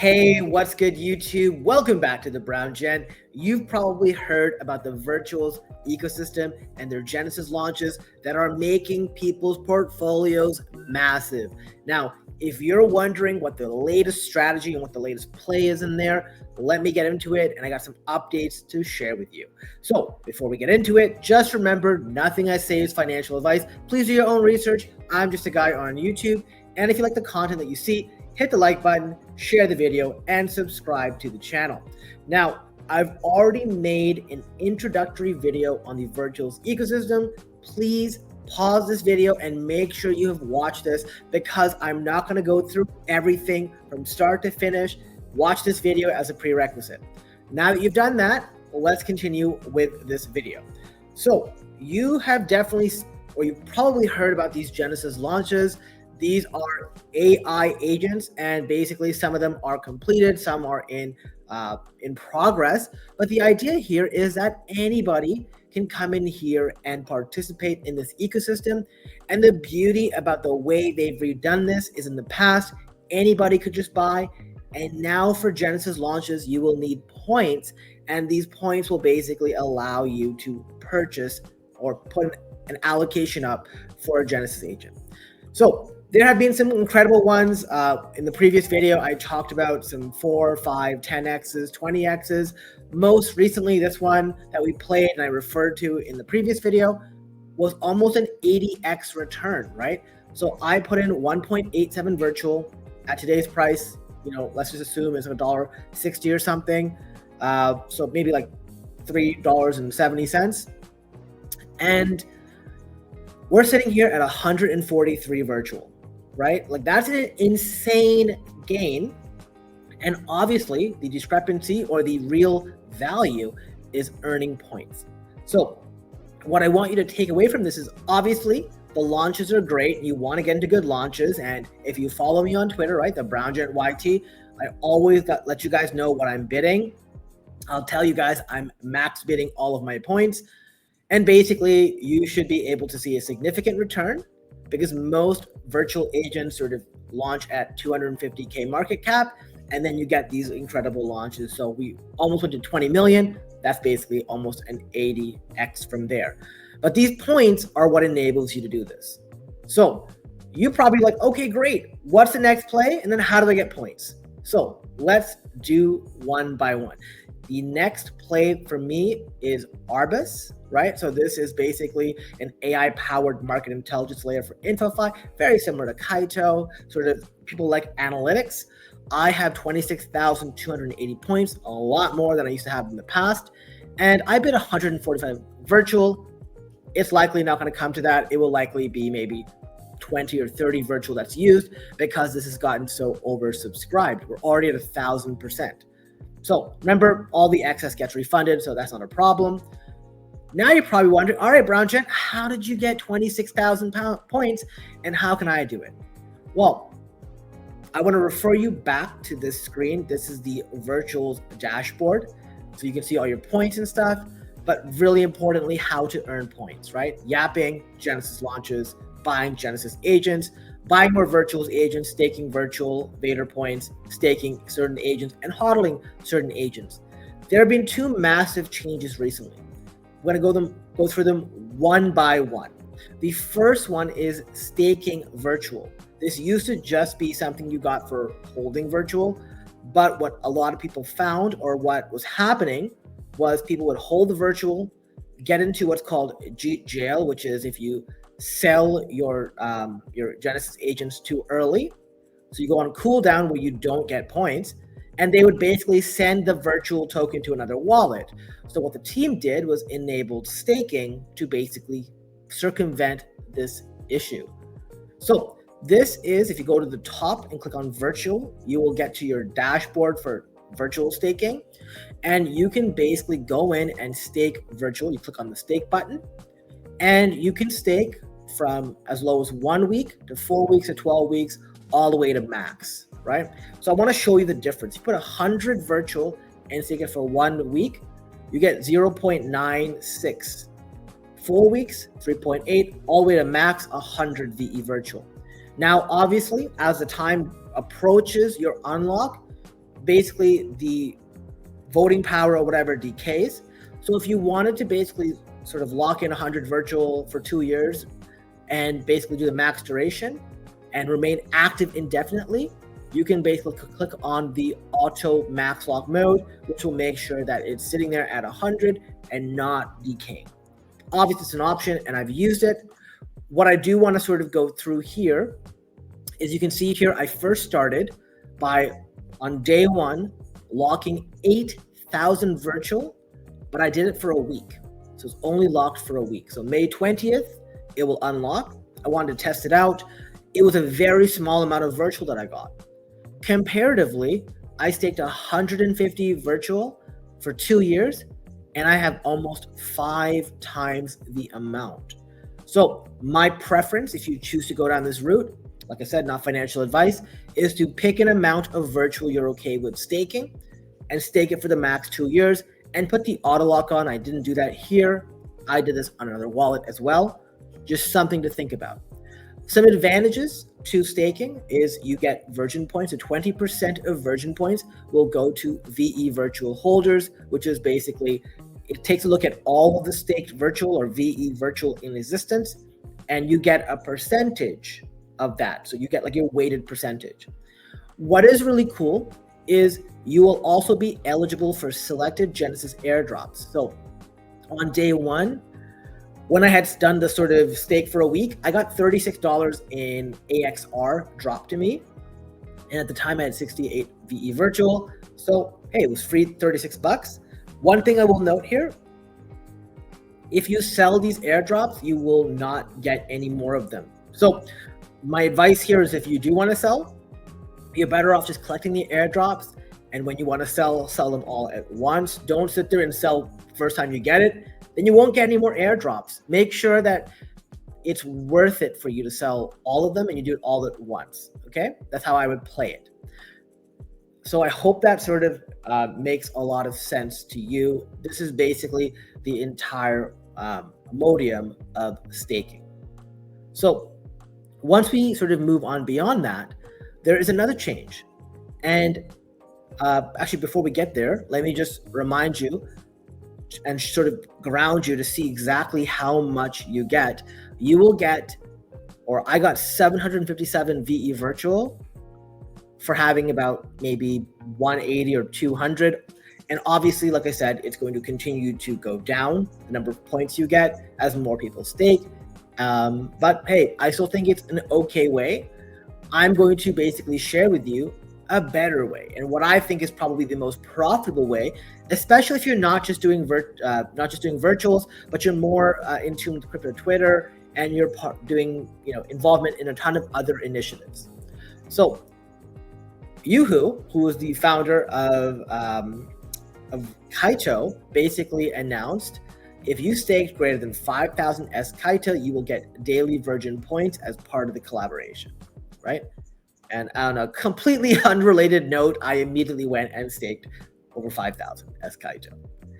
Hey, what's good, YouTube? Welcome back to the Brown Gen. You've probably heard about the Virtuals ecosystem and their Genesis launches that are making people's portfolios massive. Now, if you're wondering what the latest strategy and what the latest play is in there, let me get into it, and I got some updates to share with you. So before we get into it, just remember, nothing I say is financial advice. Please do your own research. I'm just a guy on YouTube, and if you like the content that you see, hit the like button, share the video, and subscribe to the channel. Now, I've already made an introductory video on the Virtuals ecosystem. Please pause this video and make sure you have watched this, because I'm not going to go through everything from start to finish. Watch this video as a prerequisite. Now that you've done that, let's continue with this video. So you have definitely, or you've probably heard about these Genesis launches. These are AI agents, and basically some of them are completed, some are in progress. But the idea here is that anybody can come in here and participate in this ecosystem. And the beauty about the way they've redone this is, in the past, anybody could just buy. And now for Genesis launches, you will need points, and these points will basically allow you to purchase or put an allocation up for a Genesis agent. So there have been some incredible ones. In the previous video, I talked about some 4, 5, 10x's, 20x's. Most recently, this one that we played and I referred to in the previous video was almost an 80x return, right? So I put in 1.87 virtual at today's price. You know, let's just assume it's $1.60 or something. So maybe like $3.70. And we're sitting here at 143 virtual. Right? Like, that's an insane gain. And obviously the discrepancy or the real value is earning points. So what I want you to take away from this is, obviously the launches are great. You want to get into good launches. And if you follow me on Twitter, right, the Brown Gent YT, I always let you guys know what I'm bidding. I'll tell you guys I'm max bidding all of my points. And basically you should be able to see a significant return, because most virtual agents sort of launch at 250K market cap, and then you get these incredible launches. So we almost went to 20 million. That's basically almost an 80x from there. But these points are what enables you to do this. So you probably like, okay, great. What's the next play? And then how do I get points? So let's do one by one. The next play for me is Arbus, right? So this is basically an AI-powered market intelligence layer for InfoFi, very similar to Kaito, sort of people like analytics. I have 26,280 points, a lot more than I used to have in the past. And I bid 145 virtual. It's likely not going to come to that. It will likely be maybe 20 or 30 virtual that's used, because this has gotten so oversubscribed. We're already at 1,000%. So remember, all the excess gets refunded, so that's not a problem. Now you're probably wondering, all right, Brown Gent, how did you get 26,000 points, and how can I do it? Well, I want to refer you back to this screen. This is the Virtuals dashboard, so you can see all your points and stuff, but really importantly, how to earn points, right? Yapping Genesis launches, buying Genesis agents, buying more Virtuals agents, staking virtual Vader points, staking certain agents, and hodling certain agents. There have been two massive changes recently. I'm going to go through them one by one. The first one is staking virtual. This used to just be something you got for holding virtual, but what a lot of people found, or what was happening, was people would hold the virtual, get into what's called jail, which is if you sell your Genesis agents too early. So you go on cooldown where you don't get points, and they would basically send the virtual token to another wallet. So what the team did was enabled staking to basically circumvent this issue. So this is, if you go to the top and click on virtual, you will get to your dashboard for virtual staking, and you can basically go in and stake virtual. You click on the stake button, and you can stake from as low as 1 week to 4 weeks to 12 weeks, all the way to max, right? So I want to show you the difference. You put 100 virtual and stake it for 1 week, you get 0.96. 4 weeks, 3.8, all the way to max 100 VE virtual. Now, obviously, as the time approaches your unlock, basically the voting power or whatever decays. So if you wanted to basically sort of lock in 100 virtual for 2 years and basically do the max duration and remain active indefinitely, you can basically click on the auto max lock mode, which will make sure that it's sitting there at 100 and not decaying. Obviously, it's an option and I've used it. What I do want to sort of go through here is you can see here, I first started by, on day one, locking 8,000 virtual, but I did it for a week. So it's only locked for a week. So May 20th, it will unlock. I wanted to test it out. It was a very small amount of virtual that I got. Comparatively, I staked 150 virtual for 2 years, and I have almost 5 times the amount. So my preference, if you choose to go down this route, like I said, not financial advice, is to pick an amount of virtual you're okay with staking and stake it for the max 2 years and put the AutoLock on. I didn't do that here. I did this on another wallet as well. Just something to think about. Some advantages to staking is you get virgin points. So 20% of virgin points will go to VE virtual holders, which is basically, it takes a look at all of the staked virtual or VE virtual in existence, and you get a percentage of that. So you get like your weighted percentage. What is really cool is you will also be eligible for selected Genesis airdrops. So on day one, when I had done the sort of stake for a week, I got $36 in AXR dropped to me. And at the time I had 68 VE virtual. So, hey, it was free, 36 bucks. One thing I will note here, if you sell these airdrops, you will not get any more of them. So my advice here is if you do want to sell, you're better off just collecting the airdrops. And when you want to sell them all at once. Don't sit there and sell first time you get it. Then you won't get any more airdrops. Make sure that it's worth it for you to sell all of them and you do it all at once, okay? That's how I would play it. So I hope that sort of makes a lot of sense to you. This is basically the entire modium of staking. So once we sort of move on beyond that, there is another change. And actually, before we get there, let me just remind you and sort of ground you to see exactly how much you get. You will get, or I got 757 VE virtual for having about maybe 180 or 200. And obviously, like I said, it's going to continue to go down, the number of points you get as more people stake. But hey, I still think it's an okay way. I'm going to basically share with you a better way, and what I think is probably the most profitable way, especially if you're not just doing virtuals, but you're more in tune with crypto Twitter and you're doing involvement in a ton of other initiatives. So Yuhu, who is the founder of Kaito, basically announced if you staked greater than 5,000 S Kaito, you will get daily virgin points as part of the collaboration, right? And on a completely unrelated note, I immediately went and staked over 5,000 S Kaito.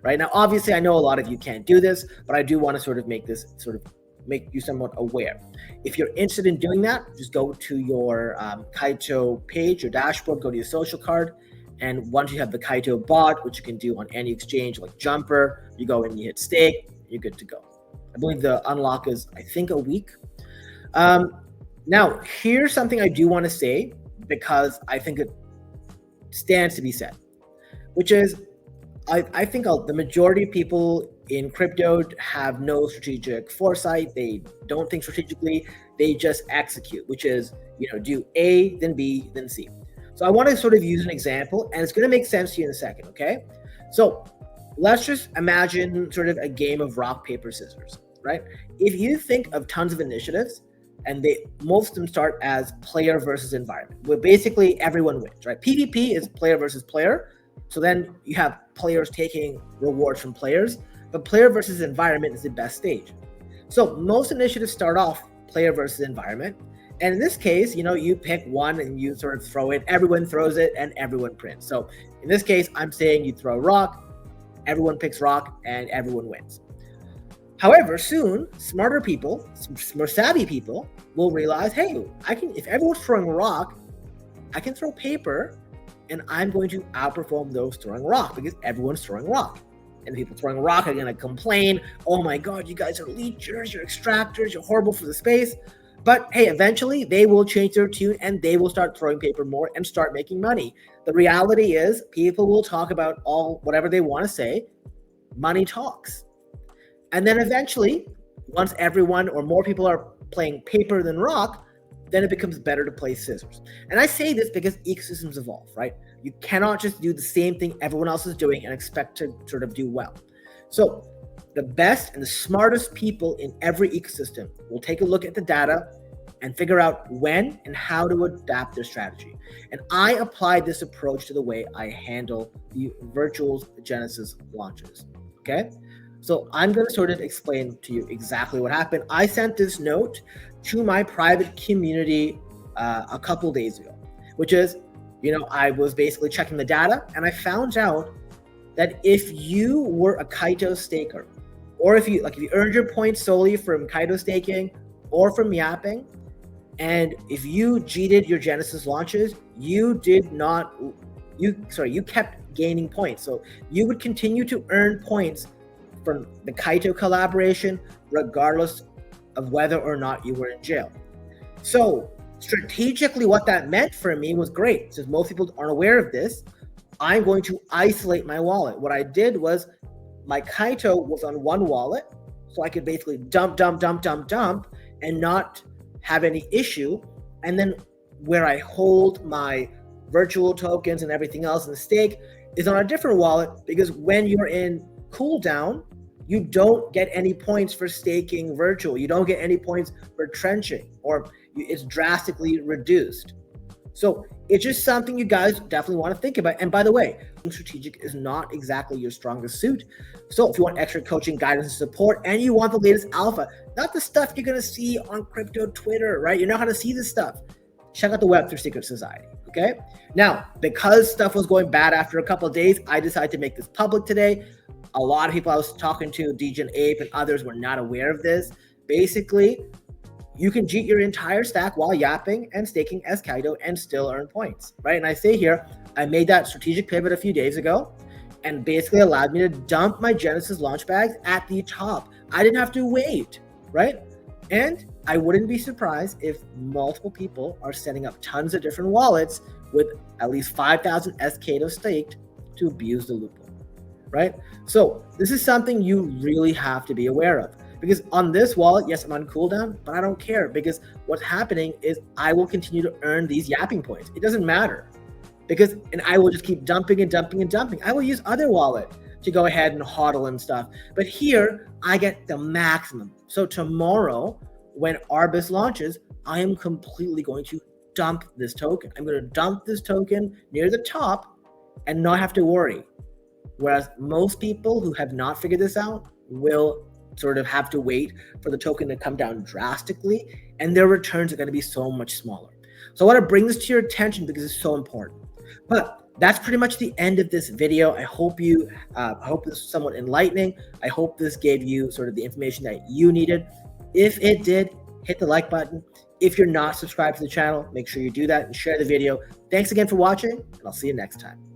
Right now, obviously, I know a lot of you can't do this, but I do want to sort of make you somewhat aware. If you're interested in doing that, just go to your Kaito page, your dashboard, go to your social card, and once you have the Kaito bot, which you can do on any exchange like Jumper, you go and you hit stake, you're good to go. I believe the unlock is, I think, a week. Now, here's something I do want to say because I think it stands to be said, which is I think the majority of people in crypto have no strategic foresight. They don't think strategically. They just execute, which is, do A, then B, then C. So I want to sort of use an example, and it's going to make sense to you in a second, okay? So let's just imagine sort of a game of rock, paper, scissors, right? If you think of tons of initiatives, and most of them start as player versus environment, where basically everyone wins, right? PvP is player versus player. So then you have players taking rewards from players, but player versus environment is the best stage. So most initiatives start off player versus environment. And in this case, you pick one and you sort of throw it, everyone throws it and everyone prints. So in this case, I'm saying you throw rock, everyone picks rock and everyone wins. However, soon, smarter people, more savvy people will realize, hey, if everyone's throwing rock, I can throw paper and I'm going to outperform those throwing rock because everyone's throwing rock. And the people throwing rock are going to complain, oh my God, you guys are leechers, you're extractors, you're horrible for the space. But hey, eventually they will change their tune and they will start throwing paper more and start making money. The reality is people will talk about whatever they want to say. Money talks. And then eventually, once everyone or more people are playing paper than rock, then it becomes better to play scissors. And I say this because ecosystems evolve, right? You cannot just do the same thing everyone else is doing and expect to sort of do well. So the best and the smartest people in every ecosystem will take a look at the data and figure out when and how to adapt their strategy. And I apply this approach to the way I handle the virtual Genesis launches, okay? So I'm going to sort of explain to you exactly what happened. I sent this note to my private community a couple days ago, which is, I was basically checking the data and I found out that if you were a Kaito staker, or if you earned your points solely from Kaito staking or from yapping, and if you cheated your Genesis launches, you kept gaining points. So you would continue to earn points from the Kaito collaboration, regardless of whether or not you were in jail. So strategically, what that meant for me was great. Since most people aren't aware of this, I'm going to isolate my wallet. What I did was my Kaito was on one wallet, so I could basically dump, and not have any issue. And then where I hold my virtual tokens and everything else in the stake is on a different wallet, because when you're in cooldown, you don't get any points for staking virtual. You don't get any points for trenching, or it's drastically reduced. So it's just something you guys definitely want to think about. And by the way, strategic is not exactly your strongest suit. So if you want extra coaching, guidance, and support, and you want the latest alpha, not the stuff you're going to see on crypto Twitter, right? You're not going to see this stuff. Check out the Web3 Secret Society, okay? Now, because stuff was going bad after a couple of days, I decided to make this public today. A lot of people I was talking to, Degen Ape and others, were not aware of this. Basically, you can cheat your entire stack while yapping and staking as Kaito and still earn points, right? And I say here, I made that strategic pivot a few days ago and basically allowed me to dump my Genesis launch bags at the top. I didn't have to wait, right? And I wouldn't be surprised if multiple people are setting up tons of different wallets with at least 5,000 Kaito staked to abuse the loophole, right? So this is something you really have to be aware of. Because on this wallet, yes, I'm on cooldown, but I don't care, because what's happening is I will continue to earn these yapping points. It doesn't matter, and I will just keep dumping and dumping and dumping. I will use other wallet to go ahead and hodl and stuff. But here I get the maximum. So tomorrow when Arbus launches, I am completely going to dump this token. I'm going to dump this token near the top and not have to worry. Whereas most people who have not figured this out will sort of have to wait for the token to come down drastically, and their returns are going to be so much smaller. So I want to bring this to your attention because it's so important. But that's pretty much the end of this video. I hope this was somewhat enlightening. I hope this gave you sort of the information that you needed. If it did, hit the like button. If you're not subscribed to the channel, make sure you do that and share the video. Thanks again for watching, and I'll see you next time.